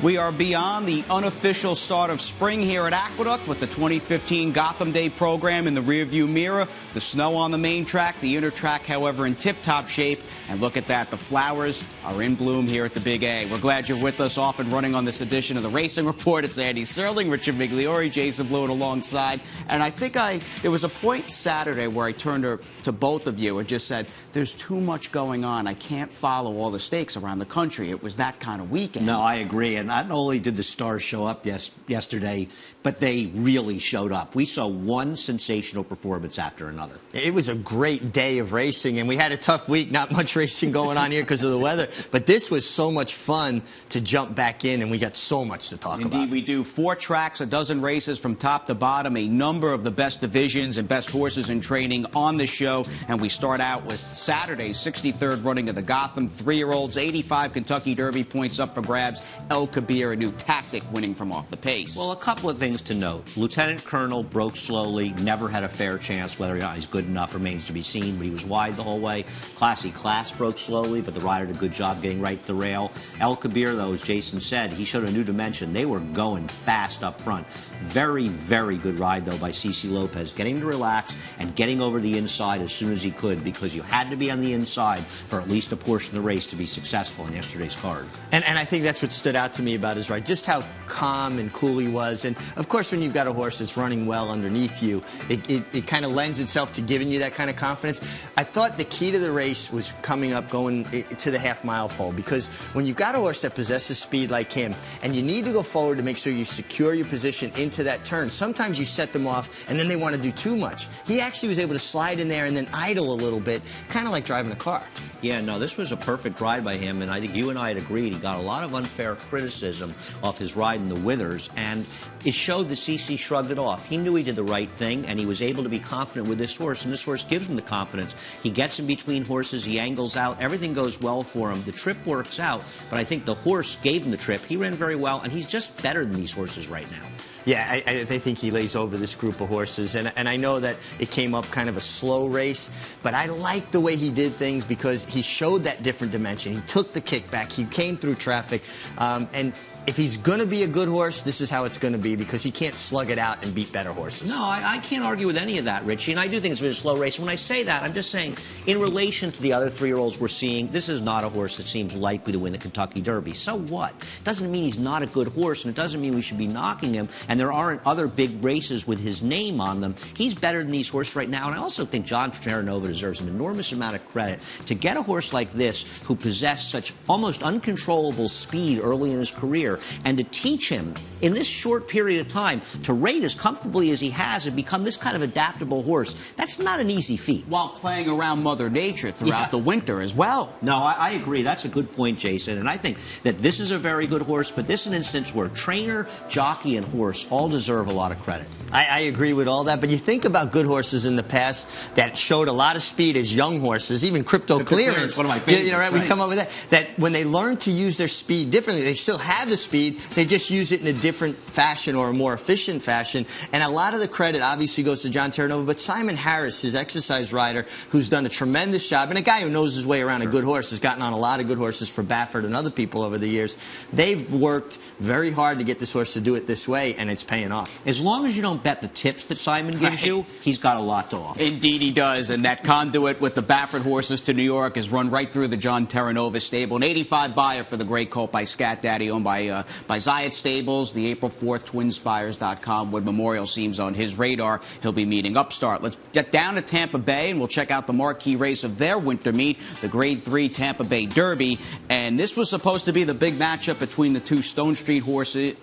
We are beyond the unofficial start of spring here at Aqueduct with the 2015 Gotham Day program in the rearview mirror. The snow on the main track, the inner track, however, in tip-top shape. And look at that, the flowers are in bloom here at the Big A. We're glad you're with us, off and running on this edition of the Racing Report. It's Andy Serling, Richard Migliore, Jason Blewitt alongside. And I think there was a point Saturday where I turned to both of you and just said, there's too much going on. I can't follow all the stakes around the country. It was that kind of weekend. No, I agree. And not only did the stars show up yesterday, but they really showed up. We saw one sensational performance after another. It was a great day of racing, and we had a tough week. Not much racing going on here because of the weather. But this was so much fun to jump back in, and we got so much to talk about. Indeed, we do 4 tracks, a dozen races from top to bottom, a number of the best divisions and best horses in training on the show. And we start out with Saturday's 63rd running of the Gotham 3-year-olds. 85 Kentucky Derby points up for grabs. El Kabir, a new tactic, winning from off the pace. Well, a couple of things to note. Lieutenant Colonel broke slowly, never had a fair chance. Whether or not he's good enough remains to be seen, but he was wide the whole way. Classy Class broke slowly, but the rider did a good job getting right to the rail. El Kabir, though, as Jason said, he showed a new dimension. They were going fast up front. Very, very good ride, though, by CeCe Lopez, getting to relax and getting over the inside as soon as he could, because you had to be on the inside for at least a portion of the race to be successful in yesterday's card. And I think that's what stood out to me about his ride, just how calm and cool he was. And, of course, when you've got a horse that's running well underneath you, it kind of lends itself to giving you that kind of confidence. I thought the key to the race was coming up, going to the half-mile pole, because when you've got a horse that possesses speed like him, and you need to go forward to make sure you secure your position into that turn, sometimes you set them off, and then they want to do too much. He actually was able to slide in there and then idle a little bit, kind of like driving a car. Yeah, no, this was a perfect ride by him, and I think you and I had agreed he got a lot of unfair criticism off his ride in the Withers, and it showed that CeCe shrugged it off. He knew he did the right thing, and he was able to be confident with this horse, and this horse gives him the confidence. He gets in between horses, he angles out, everything goes well for him. The trip works out, but I think the horse gave him the trip. He ran very well, and he's just better than these horses right now. Yeah, I think he lays over this group of horses, and I know that it came up kind of a slow race, but I like the way he did things because he showed that different dimension. He took the kickback, he came through traffic, and if he's going to be a good horse, this is how it's going to be, because he can't slug it out and beat better horses. No, I can't argue with any of that, Richie, and I do think it's been a slow race. When I say that, I'm just saying, in relation to the other 3-year-olds we're seeing, this is not a horse that seems likely to win the Kentucky Derby. So what? It doesn't mean he's not a good horse, and it doesn't mean we should be knocking him, and there aren't other big races with his name on them. He's better than these horses right now, and I also think John Terranova deserves an enormous amount of credit to get a horse like this who possessed such almost uncontrollable speed early in his career, and to teach him in this short period of time to rate as comfortably as he has and become this kind of adaptable horse. That's not an easy feat. While playing around Mother Nature throughout the winter as well. No, I agree. That's a good point, Jason. And I think that this is a very good horse, but this is an instance where trainer, jockey, and horse all deserve a lot of credit. I agree with all that, but you think about good horses in the past that showed a lot of speed as young horses, even Crypto Clearance. One of my favorites. You know, right? We come up with that. That when they learn to use their speed differently, they still have the speed, they just use it in a different fashion or a more efficient fashion. And a lot of the credit obviously goes to John Terranova, but Simon Harris, his exercise rider, who's done a tremendous job, and a guy who knows his way around a good horse, has gotten on a lot of good horses for Baffert and other people over the years. They've worked very hard to get this horse to do it this way, and it's paying off. As long as you don't bet the tips that Simon gives you, he's got a lot to offer. Indeed he does, and that conduit with the Baffert horses to New York is run right through the John Terranova stable. An 85 buyer for the Great Colt by Scat Daddy, owned by Zayat Stables. The April 4th TwinSpires.com Wood Memorial seems on his radar. He'll be meeting Upstart. Let's get down to Tampa Bay, and we'll check out the marquee race of their winter meet, the Grade 3 Tampa Bay Derby. And this was supposed to be the big matchup between the two Stone Street horses,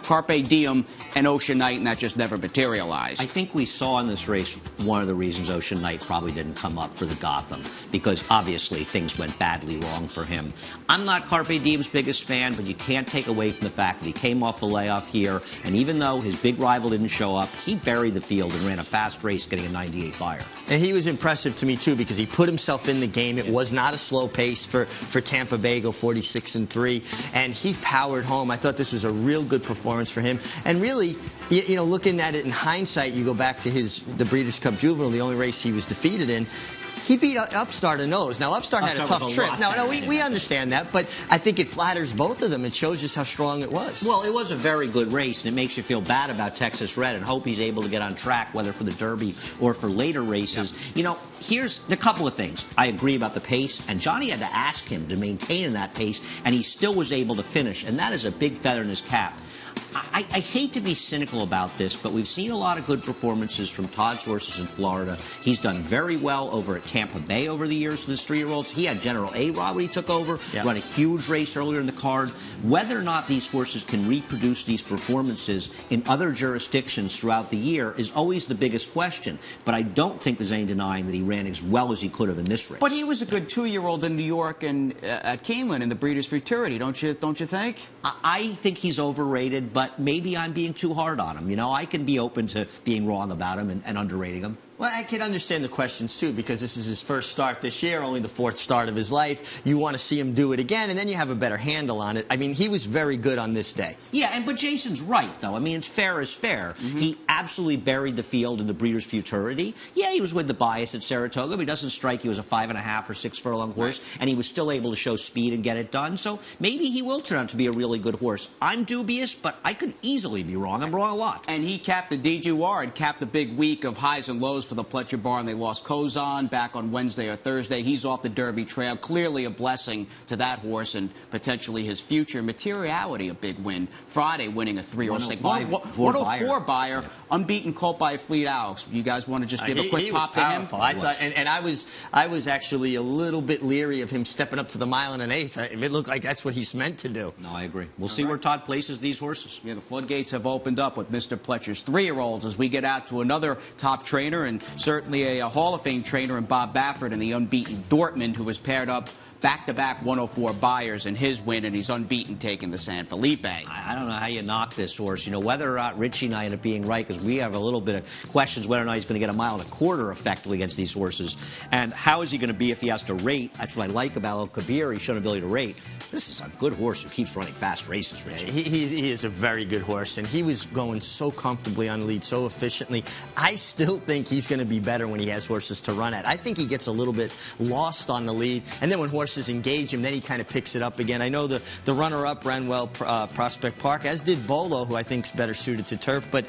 Carpe Diem and Ocean Knight, and that just never materialized. I think we saw in this race one of the reasons Ocean Knight probably didn't come up for the Gotham, because obviously things went badly wrong for him. I'm not Carpe Diem's biggest fan, but you can't take away from the fact that he came off the layoff here, and even though his big rival didn't show up, he buried the field and ran a fast race, getting a 98 buyer. And he was impressive to me, too, because he put himself in the game. It was not a slow pace for Tampa Bay, go 46-3, and he powered home. I thought this was a real good performance for him. And really, you know, looking at it in hindsight, you go back to the Breeders' Cup Juvenile, the only race he was defeated in. He beat Upstart a nose. Now, Upstart had a tough trip. No, we understand that, but I think it flatters both of them. It shows just how strong it was. Well, it was a very good race, and it makes you feel bad about Texas Red and hope he's able to get on track, whether for the Derby or for later races. Yeah. You know, here's a couple of things. I agree about the pace, and Johnny had to ask him to maintain that pace, and he still was able to finish, and that is a big feather in his cap. I hate to be cynical about this, but we've seen a lot of good performances from Todd's horses in Florida. He's done very well over at Tampa Bay over the years with his 3-year-olds. He had General A-Rod when he took over, run a huge race earlier in the card. Whether or not these horses can reproduce these performances in other jurisdictions throughout the year is always the biggest question. But I don't think there's any denying that he ran as well as he could have in this race. But he was a good 2-year-old in New York and at Keeneland in the Breeders' Futurity, don't you think? I think he's overrated, but maybe I'm being too hard on him. You know, I can be open to being wrong about him and underrating him. Well, I can understand the questions, too, because this is his first start this year, only the 4th start of his life. You want to see him do it again, and then you have a better handle on it. I mean, he was very good on this day. Yeah, but Jason's right, though. I mean, it's fair is fair. He absolutely buried the field in the Breeders' Futurity. Yeah, he was with the bias at Saratoga, but he doesn't strike you as a 5.5 or 6 furlong horse, and he was still able to show speed and get it done. So maybe he will turn out to be a really good horse. I'm dubious, but I could easily be wrong. I'm wrong a lot. And he capped the DGR and capped a big week of highs and lows for the Pletcher Barn. They lost Kozan back on Wednesday or Thursday. He's off the Derby trail. Clearly a blessing to that horse and potentially his future. Materiality, a big win. Friday winning a 3-year-old. 104 buyer, unbeaten colt by Fleet Alex. You guys want to just give a quick pop to him? I thought, and I was actually a little bit leery of him stepping up to the 1 1/8. It looked like that's what he's meant to do. No, I agree. We'll see where Todd places these horses. Yeah, the floodgates have opened up with Mr. Pletcher's 3-year-olds as we get out to another top trainer and certainly a Hall of Fame trainer in Bob Baffert and the unbeaten Dortmund, who was paired up back-to-back 104 buyers in his win, and he's unbeaten taking the San Felipe. I don't know how you knock this horse. You know, whether or not Richie and I end up being right, because we have a little bit of questions whether or not he's going to get a 1.25 miles effectively against these horses. And how is he going to be if he has to rate? That's what I like about El Kabir. He's shown ability to rate. This is a good horse who keeps running fast races, Richie. He is a very good horse, and he was going so comfortably on the lead, so efficiently. I still think he's going to be better when he has horses to run at. I think he gets a little bit lost on the lead, and then when horses engage him, then he kind of picks it up again. I know the runner-up ran well, Prospect Park, as did Bolo, who I think is better suited to turf, but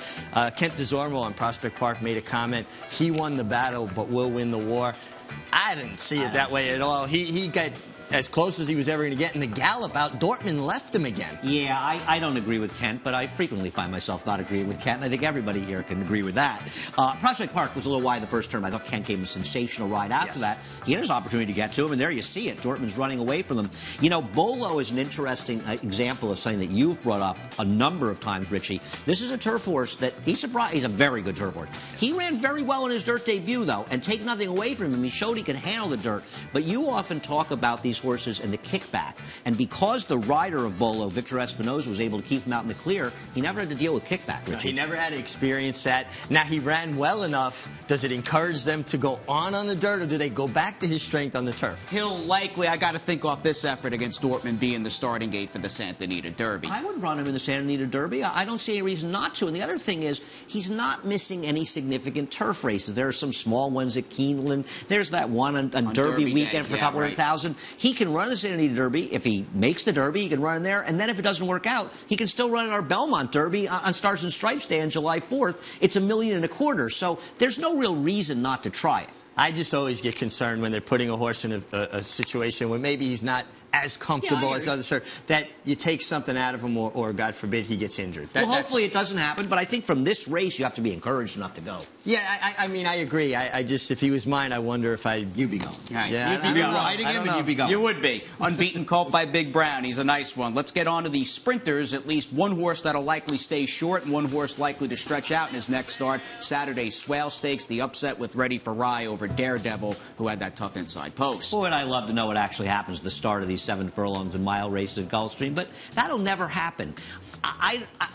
Kent DeZormo on Prospect Park made a comment. He won the battle, but will win the war. I didn't see it that way at all. He got as close as he was ever going to get in the gallop out. Dortmund left him again. Yeah, I don't agree with Kent, but I frequently find myself not agreeing with Kent, and I think everybody here can agree with that. Prospect Park was a little wide the first term. I thought Kent gave him a sensational ride after that. He had his opportunity to get to him, and there you see it. Dortmund's running away from him. You know, Bolo is an interesting example of something that you've brought up a number of times, Richie. This is a turf horse that he's a very good turf horse. He ran very well in his dirt debut, though, and take nothing away from him. He showed he could handle the dirt. But you often talk about these horses and the kickback. And because the rider of Bolo, Victor Espinosa, was able to keep him out in the clear, he never had to deal with kickback, Richie. No, he never had to experience that. Now, he ran well enough. Does it encourage them to go on the dirt, or do they go back to his strength on the turf? He'll likely, I got to think off this effort against Dortmund, be in the starting gate for the Santa Anita Derby. I would run him in the Santa Anita Derby. I don't see any reason not to. And the other thing is, he's not missing any significant turf races. There are some small ones at Keeneland. There's that one on Derby weekend for a couple 100,000. He can run the Santa Anita Derby. If he makes the Derby, he can run in there. And then if it doesn't work out, he can still run in our Belmont Derby on Stars and Stripes Day on July 4th. It's $1.25 million. So there's no real reason not to try it. I just always get concerned when they're putting a horse in a situation where maybe he's not as comfortable as others are, that you take something out of him or God forbid, he gets injured. Well, hopefully it doesn't happen, but I think from this race, you have to be encouraged enough to go. Yeah, I mean, I agree. I just, if he was mine, I wonder if You'd be going. Right. Yeah, you'd be riding him and you'd be going. You would be. Unbeaten colt by Big Brown. He's a nice one. Let's get on to the sprinters. At least one horse that'll likely stay short and one horse likely to stretch out in his next start. Saturday's Swale Stakes, the upset with Ready for Rye over Daredevil, who had that tough inside post. Boy, and I love to know what actually happens at the start of these 7 furlongs and mile races at Gulfstream, but that'll never happen.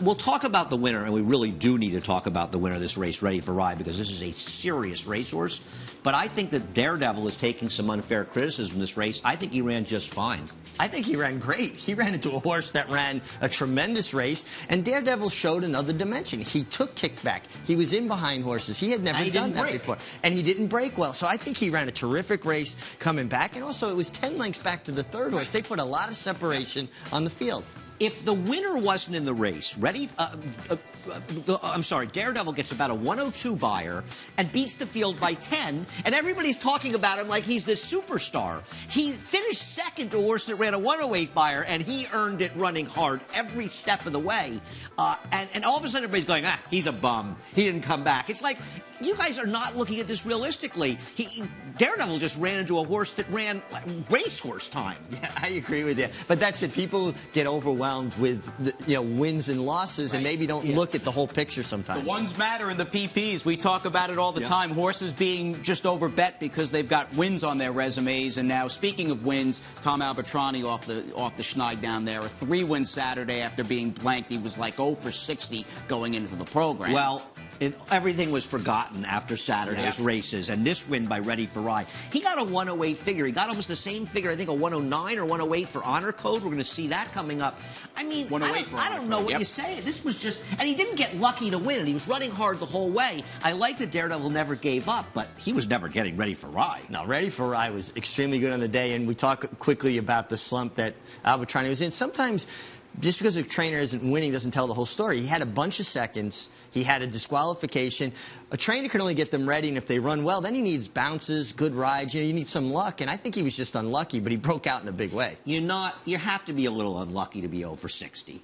we'll talk about the winner, and we really do need to talk about the winner of this race, Ready for Ride, because this is a serious racehorse. But I think that Daredevil is taking some unfair criticism in this race. I think he ran just fine. I think he ran great. He ran into a horse that ran a tremendous race, and Daredevil showed another dimension. He took kickback. He was in behind horses. He had never done that before. And he didn't break well. So I think he ran a terrific race coming back, and also it was 10 lengths back to the third horse. They put a lot of separation on the field. If the winner wasn't in the race, Daredevil gets about a 102 buyer and beats the field by 10, and everybody's talking about him like he's this superstar. He finished second to a horse that ran a 108 buyer, and he earned it running hard every step of the way. And all of a sudden, everybody's going, he's a bum. He didn't come back. It's like, you guys are not looking at this realistically. Daredevil just ran into a horse that ran like racehorse time. Yeah, I agree with you. But that's it. People get overwhelmed with wins and losses, and maybe don't look at the whole picture sometimes. The ones matter in the PPs. We talk about it all the time. Horses being just overbet because they've got wins on their resumes. And now, speaking of wins, Tom Albertrani off the schneid down there, a 3-win Saturday after being blanked. He was like 0 for 60 going into the program. Well, everything was forgotten after Saturday's races, and this win by Ready for Ride. He got a 108 figure. He got almost the same figure, I think a 109 or 108 for Honor Code. We're going to see that coming up. I mean, I don't know what you say. This was just, and he didn't get lucky to win. He was running hard the whole way. I like that Daredevil never gave up, but he was never getting Ready for Ride. No, Ready for Ride was extremely good on the day, and we talk quickly about the slump that Albertrani was in. Sometimes, just because a trainer isn't winning doesn't tell the whole story. He had a bunch of seconds. He had a disqualification. A trainer can only get them ready, and if they run well, then he needs bounces, good rides. You need some luck, and I think he was just unlucky, but he broke out in a big way. You have to be a little unlucky to be 0 for 60.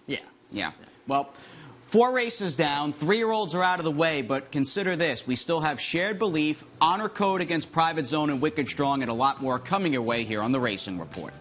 Yeah. Well, 4 races down, 3-year-olds are out of the way, but consider this. We still have Shared Belief, Honor Code against Private Zone and Wicked Strong, and a lot more coming your way here on the Racing Report.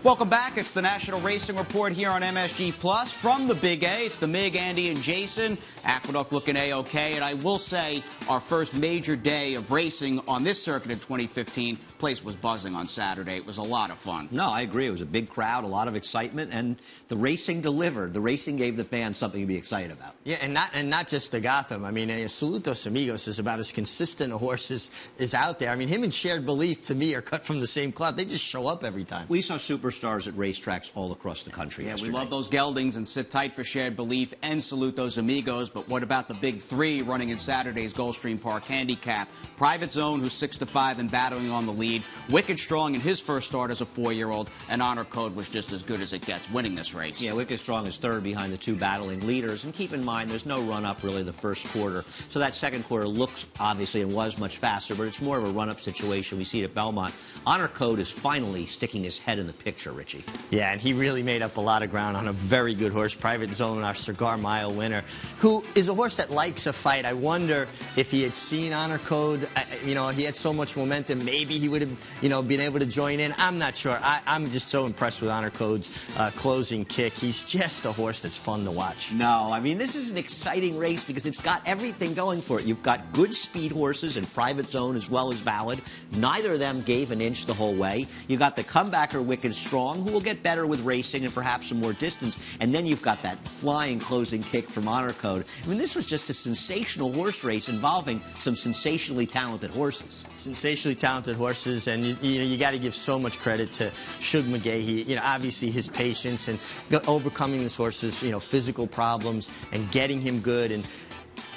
Welcome back. It's the National Racing Report here on MSG Plus. From the Big A, it's the Mig, Andy, and Jason. Aqueduct looking A-OK. And I will say our first major day of racing on this circuit in 2015, place was buzzing on Saturday. It was a lot of fun. No, I agree. It was a big crowd, a lot of excitement, and the racing delivered. The racing gave the fans something to be excited about. Yeah, and not just the Gotham. I mean, Saludos Amigos is about as consistent a horse as out there. I mean, him and Shared Belief, to me, are cut from the same cloth. They just show up every time. We saw superstars at racetracks all across the country yesterday. We love those geldings, and sit tight for Shared Belief and Salute Those Amigos. But what about the big 3 running in Saturday's Gulfstream Park Handicap? Private Zone, who's 6-5 and battling on the lead. Wicked Strong in his first start as a 4-year-old, and Honor Code was just as good as it gets, winning this race. Yeah, Wicked Strong is 3rd behind the 2 battling leaders. And keep in mind, there's no run-up really the first quarter. So that second quarter looks, obviously, and was much faster, but it's more of a run-up situation. We see it at Belmont. Honor Code is finally sticking his head in the picture, Richie. Yeah, and he really made up a lot of ground on a very good horse, Private Zone, our Cigar Mile winner, who is a horse that likes a fight. I wonder if he had seen Honor Code, he had so much momentum, maybe he would have, been able to join in. I'm not sure. I'm just so impressed with Honor Code's closing kick. He's just a horse that's fun to watch. No, I mean, this is an exciting race because it's got everything going for it. You've got good speed horses in Private Zone as well as Valid. Neither of them gave an inch the whole way. You got the comebacker Wicked Strong, who will get better with racing and perhaps some more distance. And then you've got that flying closing kick from Honor Code. I mean, this was just a sensational horse race involving some sensationally talented horses. Sensationally talented horses, and you got to give so much credit to Shug McGahee. Obviously his patience and overcoming this horse's physical problems and getting him good. And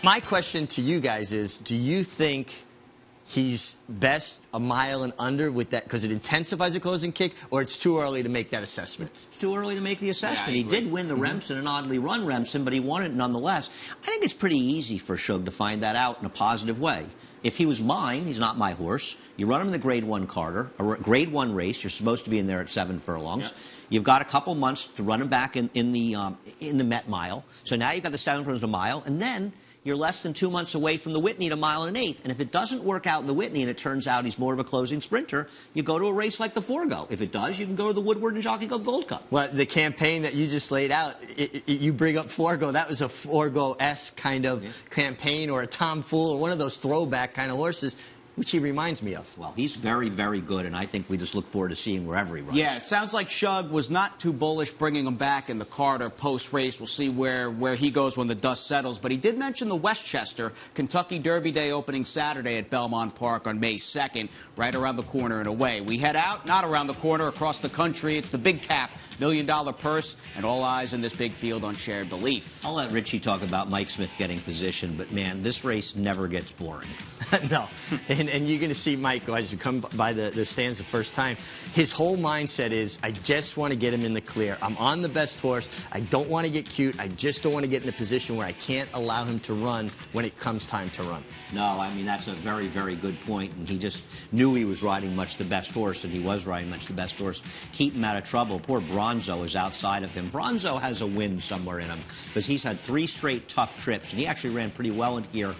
my question to you guys is, do you think he's best a mile and under with that because it intensifies the closing kick, or it's too early to make that assessment? It's too early to make the assessment. He did win the Remsen, an oddly run Remsen, but he won it nonetheless. I think it's pretty easy for Shug to find that out in a positive way. If he was mine, he's not my horse. You run him in the Grade 1 Carter, a Grade 1 race. You're supposed to be in there at 7 furlongs. Yeah. You've got a couple months to run him back in the Met Mile. So now you've got the 7 furlongs a mile, and then you're less than 2 months away from the Whitney at a mile and an eighth. And if it doesn't work out in the Whitney and it turns out he's more of a closing sprinter, you go to a race like the Forgo. If it does, you can go to the Woodward and Jockey Club Gold Cup. Well, the campaign that you just laid out, you bring up Forgo. That was a Forgo-esque kind of campaign, or a Tom Fool, or one of those throwback kind of horses. which he reminds me of. Well, he's very, very good, and I think we just look forward to seeing wherever he runs. Yeah, it sounds like Shug was not too bullish bringing him back in the Carter post-race. We'll see where he goes when the dust settles. But he did mention the Westchester Kentucky Derby Day opening Saturday at Belmont Park on May 2nd, right around the corner and away. We head out, not around the corner, across the country. It's the big cap, $1 million purse, and all eyes in this big field on Shared Belief. I'll let Richie talk about Mike Smith getting position, but, man, this race never gets boring. No, and you're going to see Mike, as you come by the stands the first time, his whole mindset is, I just want to get him in the clear. I'm on the best horse. I don't want to get cute. I just don't want to get in a position where I can't allow him to run when it comes time to run. No, I mean, that's a very, very good point, and he just knew he was riding much the best horse, and he was riding much the best horse. Keep him out of trouble. Poor Bronzo is outside of him. Bronzo has a win somewhere in him, because he's had 3 straight tough trips, and he actually ran pretty well in here.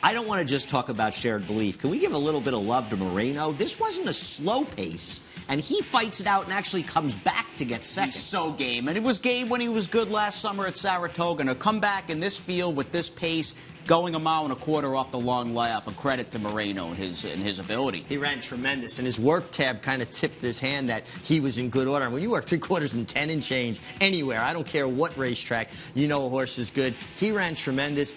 I don't want to just talk about Shared Belief. Can we give a little bit of love to Moreno? This wasn't a slow pace, and he fights it out and actually comes back to get second. He's so game, and it was game when he was good last summer at Saratoga. And to come back in this field with this pace, going 1.25 miles off the long layoff, a credit to Moreno and his ability. He ran tremendous, and his work tab kind of tipped his hand that he was in good order. And when you work 3/4 and 10 and change anywhere, I don't care what racetrack, you know a horse is good. He ran tremendous.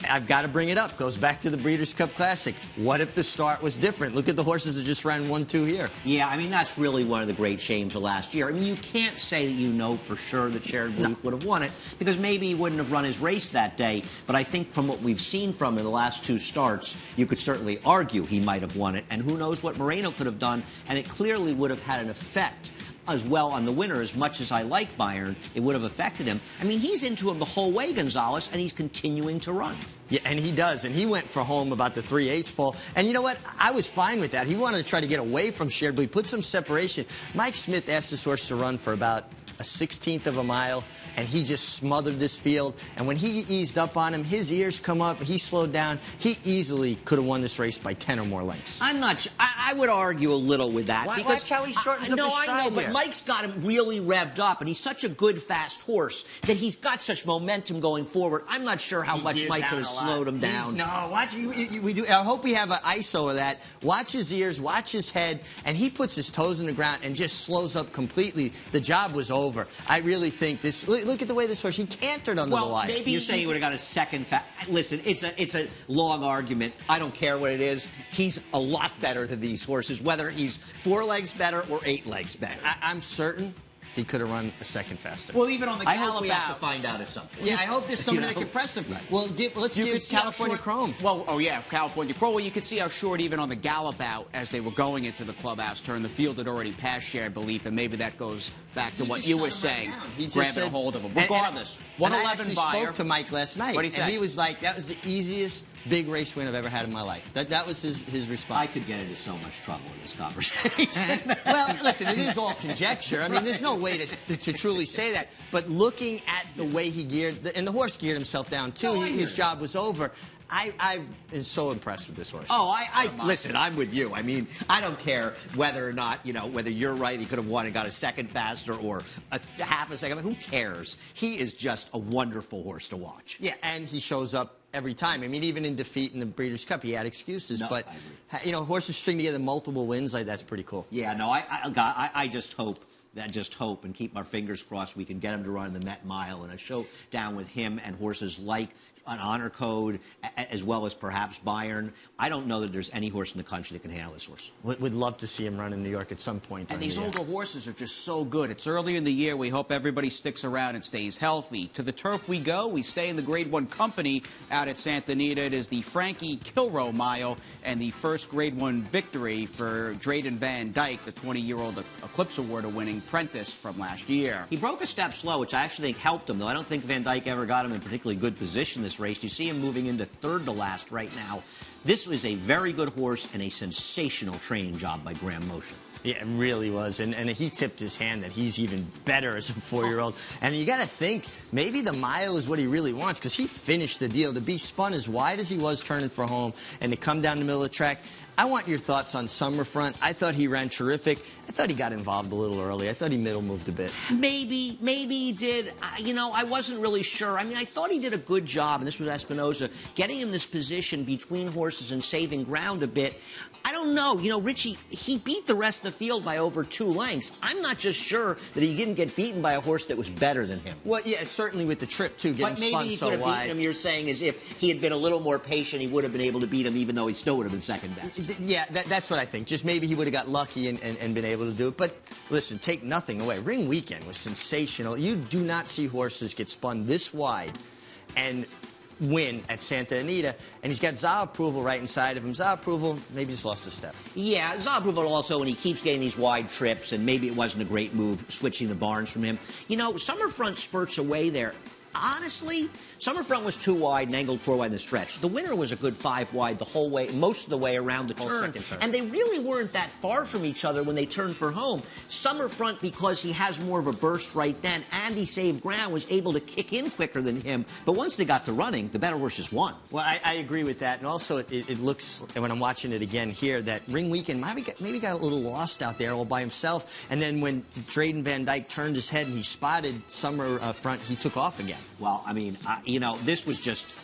I've got to bring it up. Goes back to the Breeders' Cup Classic. What if the start was different? Look at the horses that just ran 1-2 here. Yeah, I mean, that's really one of the great shames of last year. I mean, you can't say that you know for sure that Shared Belief would have won it, because maybe he wouldn't have run his race that day. But I think from what we've seen from him in the last 2 starts, you could certainly argue he might have won it. And who knows what Moreno could have done, and it clearly would have had an effect as well on the winner. As much as I like Byron, it would have affected him. I mean, he's into him the whole way, Gonzalez, and he's continuing to run. Yeah, and he does, and he went for home about the 3/8 fall. And you know what? I was fine with that. He wanted to try to get away from Shared Belief, put some separation. Mike Smith asked this horse to run for about a 1/16 of a mile, and he just smothered this field. And when he eased up on him, his ears come up, he slowed down. He easily could have won this race by 10 or more lengths. I'm not sure. I would argue a little with that. Watch how he shortens up his stride. No, I know, here. but Mike's got him really revved up, and he's such a good, fast horse that he's got such momentum going forward. I'm not sure how much Mike could have slowed him down. No, watch. We do. I hope we have an ISO of that. Watch his ears, watch his head, and he puts his toes in the ground and just slows up completely. The job was over. I really think this. Look at the way this horse. He cantered under the wire. Maybe you say he would have got a second. Listen, it's a long argument. I don't care what it is. He's a lot better than these horses, whether he's 4 legs better or 8 legs better. I'm certain he could have run a second faster. Well, even on the I gallop hope we have to find out at some point. Yeah, I hope there's somebody that can press him. Right. Well, let's give California Chrome. Well, oh yeah, California Chrome. Well, you could see how short even on the gallop out as they were going into the clubhouse turn, the field had already passed Shared Belief, and maybe that goes back to what you were saying, grabbing a hold of him. Regardless, 111 buyer. I spoke to Mike last night, What'd he say? And he was like, that was the easiest big race win I've ever had in my life. That was his response. I could get into so much trouble in this conversation. Well, listen, it is all conjecture. I mean, there's no way to truly say that. But looking at the way he geared, and the horse geared himself down too, his job was over. I am so impressed with this horse. Oh, listen, I'm with you. I mean, I don't care whether or not, whether you're right, he could have won and got a second faster or a half a second. Who cares? He is just a wonderful horse to watch. Yeah, and he shows up every time. I mean, even in defeat in the Breeders' Cup, he had excuses. No, but, horses string together multiple wins, like that's pretty cool. Yeah, no, I just hope and keep our fingers crossed we can get him to run the Met Mile and a showdown with him and horses like an Honor Code, as well as perhaps Byron. I don't know that there's any horse in the country that can handle this horse. Would love to see him run in New York at some point. And these older horses are just so good. It's early in the year. We hope everybody sticks around and stays healthy. To the turf we go. We stay in the Grade 1 company out at Santa Anita. It is the Frankie Kilroe Mile and the first Grade 1 victory for Drayden Van Dyke, the 20-year-old Eclipse Award-winning apprentice from last year. He broke a step slow, which I actually think helped him, though I don't think Van Dyke ever got him in particularly good position this race. You see him moving into 3rd to last right now. This was a very good horse and a sensational training job by Graham Motion. Yeah, it really was. And he tipped his hand that he's even better as a 4-year-old. And you got to think, maybe the mile is what he really wants, because he finished the deal. To be spun as wide as he was turning for home and to come down the middle of the track, I want your thoughts on Summerfront. I thought he ran terrific. I thought he got involved a little early. I thought he middle moved a bit. Maybe he did. You know, I wasn't really sure. I mean, I thought he did a good job, and this was Espinosa, getting him this position between horses and saving ground a bit. I don't know. You know, Richie, he beat the rest of the field by over 2 lengths. I'm not just sure that he didn't get beaten by a horse that was better than him. Well, yeah, certainly with the trip, too, getting spun so wide. But maybe he could have beaten him, you're saying, as if he had been a little more patient, he would have been able to beat him, even though he still would have been second best. Yeah, that's what I think. Just maybe he would have got lucky and been able to do it. But listen, take nothing away. Ring Weekend was sensational. You do not see horses get spun this wide and win at Santa Anita, and he's got ZA approval right inside of him. ZA approval maybe just lost a step. Yeah, ZA approval also, and he keeps getting these wide trips, and maybe it wasn't a great move switching the barns from him. You know, Summerfront spurts away there. Honestly, Summerfront was 2 wide and angled 4 wide in the stretch. The winner was a good 5 wide the whole way, most of the way around the turn. And they really weren't that far from each other when they turned for home. Summerfront, because he has more of a burst right then, and he saved ground, was able to kick in quicker than him. But once they got to running, the better horses won. Well, I agree with that. And also, it looks, when I'm watching it again here, that Ring Weekend maybe got a little lost out there all by himself. And then when Drayden Van Dyke turned his head and he spotted Summerfront, he took off again. Well, I mean, you know, this was just...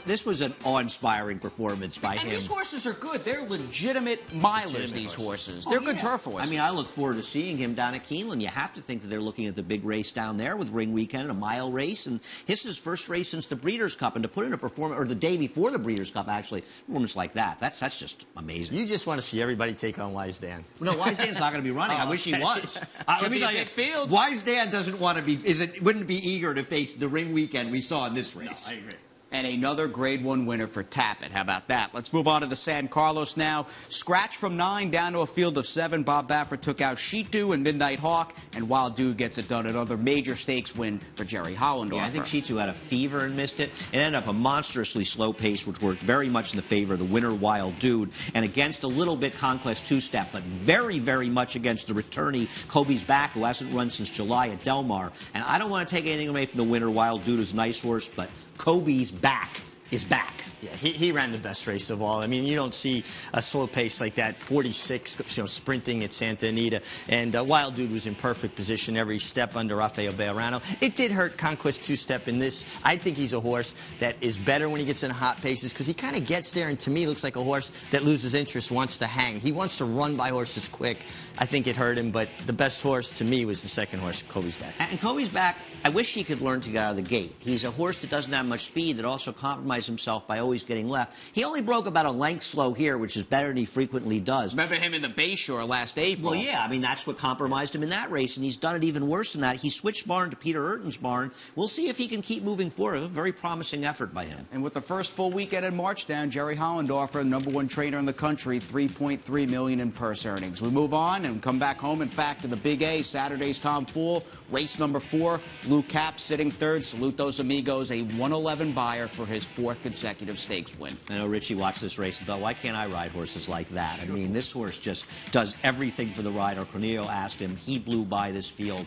this was an awe-inspiring performance by him. And these horses are good. They're legitimate milers, these horses. They're good turf horses. I mean, I look forward to seeing him down at Keeneland. You have to think that they're looking at the big race down there with Ring Weekend, a mile race. And this is his first race since the Breeders' Cup. And to put in a performance, or the day before the Breeders' Cup, actually, performance like that, that's just amazing. You just want to see everybody take on Wise Dan. No, Wise Dan's not going to be running. I wish he was. Should be a big field. Wise Dan doesn't want to be, wouldn't be eager to face the Ring Weekend we saw in this race. No, I agree. And another Grade 1 winner for Tapit. How about that? Let's move on to the San Carlos now. Scratch from 9 down to a field of 7. Bob Baffert took out Sheet Dew and Midnight Hawk, and Wild Dude gets it done. Another major stakes win for Jerry Hollendorfer. Yeah, I think Sheet Dew had a fever and missed it. It ended up a monstrously slow pace, which worked very much in the favor of the winner, Wild Dude, and against a little bit Conquest 2-step, but very, very much against the returnee, Kobe's Back, who hasn't run since July at Del Mar. And I don't want to take anything away from the winner, Wild Dude, is a nice horse, but Kobe's Back is back. Yeah, he ran the best race of all. I mean, you don't see a slow pace like that, 46, sprinting at Santa Anita. And Wild Dude was in perfect position every step under Rafael Bejarano. It did hurt Conquest 2-step in this. I think he's a horse that is better when he gets in hot paces because he kind of gets there and to me looks like a horse that loses interest, wants to hang. He wants to run by horses quick. I think it hurt him, but the best horse to me was the second horse, Kobe's Back. And Kobe's Back, I wish he could learn to get out of the gate. He's a horse that doesn't have much speed, that also compromised himself by always getting left. He only broke about a length slow here, which is better than he frequently does. Remember him in the Bayshore last April? Well, yeah, I mean, that's what compromised him in that race, and he's done it even worse than that. He switched barn to Peter Urton's barn. We'll see if he can keep moving forward. A very promising effort by him. And with the first full weekend in March down, Jerry Hollendorfer, #1 trainer in the country, $3.3 million in purse earnings. We move on and come back home, in fact, to the Big A, Saturday's Tom Fool, race number 4, Blue Cap sitting third. Salute those amigos, a 111 buyer for his 4th consecutive stakes win. I know Richie watched this race and thought, why can't I ride horses like that? I mean, this horse just does everything for the rider. Cornelio asked him. He blew by this field.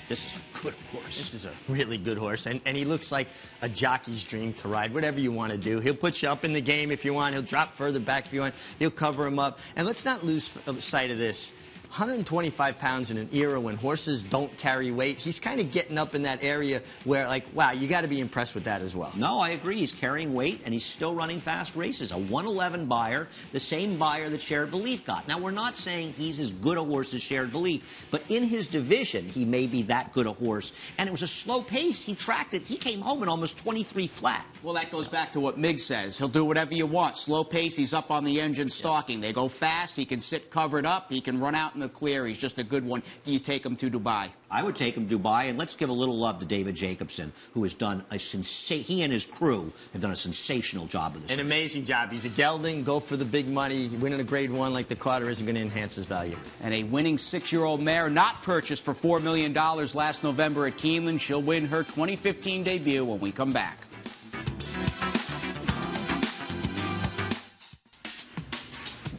This is a good horse. This is a really good horse, and he looks like a jockey's dream to ride. Whatever you want to do. He'll put you up in the game if you want. He'll drop further back if you want. He'll cover him up. And let's not lose sight of this. 125 pounds in an era when horses don't carry weight. He's kind of getting up in that area where, like, wow, you got to be impressed with that as well. No, I agree. He's carrying weight, and he's still running fast races. A 111 buyer, the same buyer that Shared Belief got. Now, we're not saying he's as good a horse as Shared Belief, but in his division, he may be that good a horse. And it was a slow pace. He tracked it. He came home at almost 23 flat. Well, that goes back to what Mig says. He'll do whatever you want. Slow pace, he's up on the engine stalking. They go fast. He can sit covered up. He can run out in the clear. He's just a good one. Do you take him to Dubai? I would take him to Dubai, and let's give a little love to David Jacobson, who has done a he and his crew have done a sensational job of this. An amazing job. He's a gelding. Go for the big money. Winning a Grade 1 like the Carter isn't going to enhance his value. And a winning 6-year-old mare not purchased for $4 million last November at Keeneland. She'll win her 2015 debut when we come back.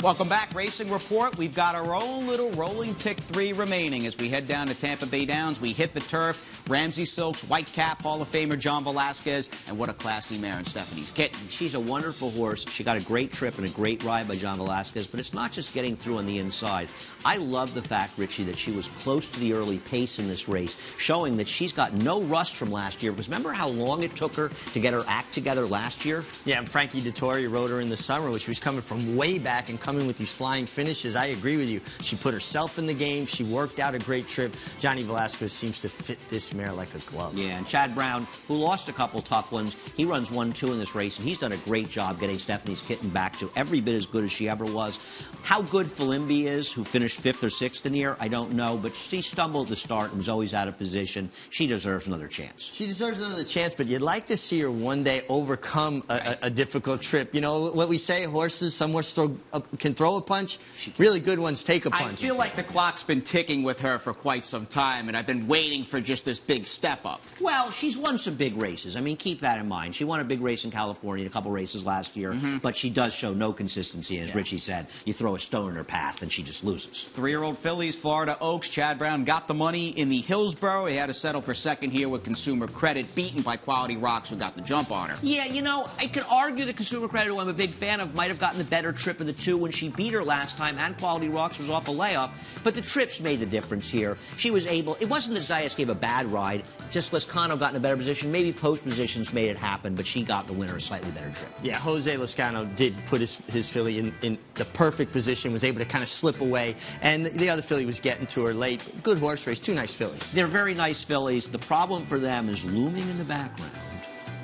Welcome back, Racing Report. We've got our own little rolling pick 3 remaining as we head down to Tampa Bay Downs. We hit the turf. Ramsey Silks, White Cap, Hall of Famer John Velasquez, and what a classy mare in Stephanie's Kitten. She's a wonderful horse. She got a great trip and a great ride by John Velasquez, but it's not just getting through on the inside. I love the fact, Richie, that she was close to the early pace in this race, showing that she's got no rust from last year. Because remember how long it took her to get her act together last year? Yeah, and Frankie Dettori rode her in the summer, which was coming from way back and coming with these flying finishes. I agree with you. She put herself in the game. She worked out a great trip. Johnny Velasquez seems to fit this mare like a glove. Yeah, and Chad Brown, who lost a couple tough ones, he runs 1-2 in this race, and he's done a great job getting Stephanie's Kitten back to every bit as good as she ever was. How good Philimbi is, who finished 5th or 6th in the year, I don't know, but she stumbled at the start and was always out of position. She deserves another chance. She deserves another chance, but you'd like to see her one day overcome a difficult trip. You know what we say, horses, some horses can throw a punch. Really good ones take a punch. I feel like the clock's been ticking with her for quite some time, and I've been waiting for just this big step up. Well, she's won some big races. I mean, keep that in mind. She won a big race in California, a couple races last year, but she does show no consistency. And as Richie said, you throw a stone in her path and she just loses. 3-year-old fillies, Florida Oaks. Chad Brown got the money in the Hillsborough. He had to settle for second here with Consumer Credit, beaten by Quality Rocks, who got the jump on her. Yeah, you know, I could argue that Consumer Credit, who I'm a big fan of, might have gotten the better trip of the two when she beat her last time, and Quality Rocks was off a layoff. But the trips made the difference here. She was able, it wasn't that Zayas gave a bad ride, just Lescano got in a better position. Maybe post positions made it happen, but she got the winner a slightly better trip. Yeah, Jose Lescano did put his filly in the perfect position, was able to kind of slip away, and the other filly was getting to her late. Good horse race, 2 nice fillies. They're very nice fillies. The problem for them is looming in the background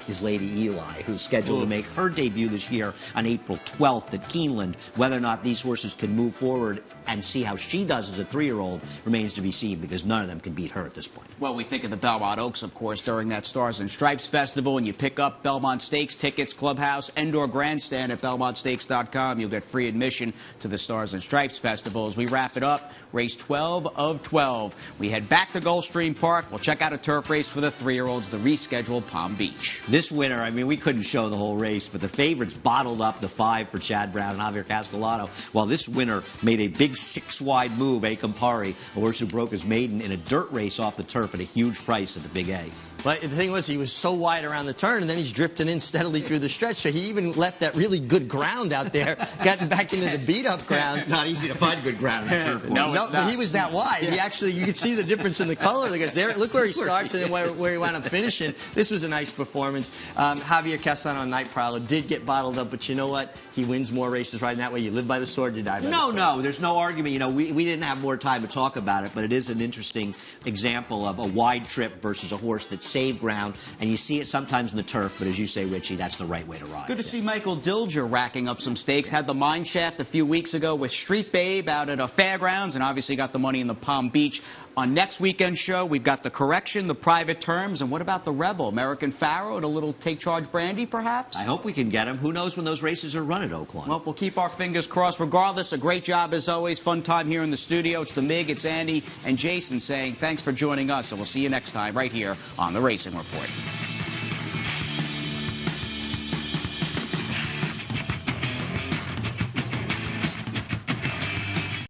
is Lady Eli, who's scheduled to make her debut this year on April 12th at Keeneland. Whether or not these horses can move forward and see how she does as a 3-year-old remains to be seen, because none of them can beat her at this point. Well, we think of the Belmont Oaks, of course, during that Stars and Stripes Festival, and you pick up Belmont Stakes tickets, clubhouse, and/or grandstand at BelmontStakes.com. You'll get free admission to the Stars and Stripes Festival. As we wrap it up, race 12 of 12. We head back to Gulfstream Park. We'll check out a turf race for the 3-year-olds, the rescheduled Palm Beach. This winner, I mean, we couldn't show the whole race, but the favorites bottled up the 5 for Chad Brown and Javier Cascalado, while this winner made a big 6-wide move, A. Campari, a horse who broke his maiden in a dirt race off the turf at a huge price at the Big A. But the thing was, he was so wide around the turn, and then he's drifting in steadily through the stretch, so he even left that really good ground out there, gotten back into the beat-up ground. Not easy to find good ground in the turf course. No, but he was that wide. He actually, you could see the difference in the color. Because there, look where he starts and then where he wound up finishing. This was a nice performance. Javier Castellano on Night Prowler did get bottled up, but you know what? He wins more races riding that way. You live by the sword, you die by the sword. No, there's no argument. You know, we didn't have more time to talk about it, but it is an interesting example of a wide trip versus a horse that saved ground. And you see it sometimes in the turf, but as you say, Richie, that's the right way to ride. Good to see Michael Dilger racking up some stakes. Had the mine shaft a few weeks ago with Street Babe out at a fairgrounds, and obviously got the money in the Palm Beach. On next weekend's show, we've got the Correction, the Private Terms, and what about the Rebel? American Pharaoh and a little Take Charge Brandy, perhaps? I hope we can get him. Who knows when those races are run at Oaklawn? Well, we'll keep our fingers crossed. Regardless, a great job as always. Fun time here in the studio. It's the MIG, it's Andy, and Jason saying thanks for joining us, and we'll see you next time right here on The Racing Report.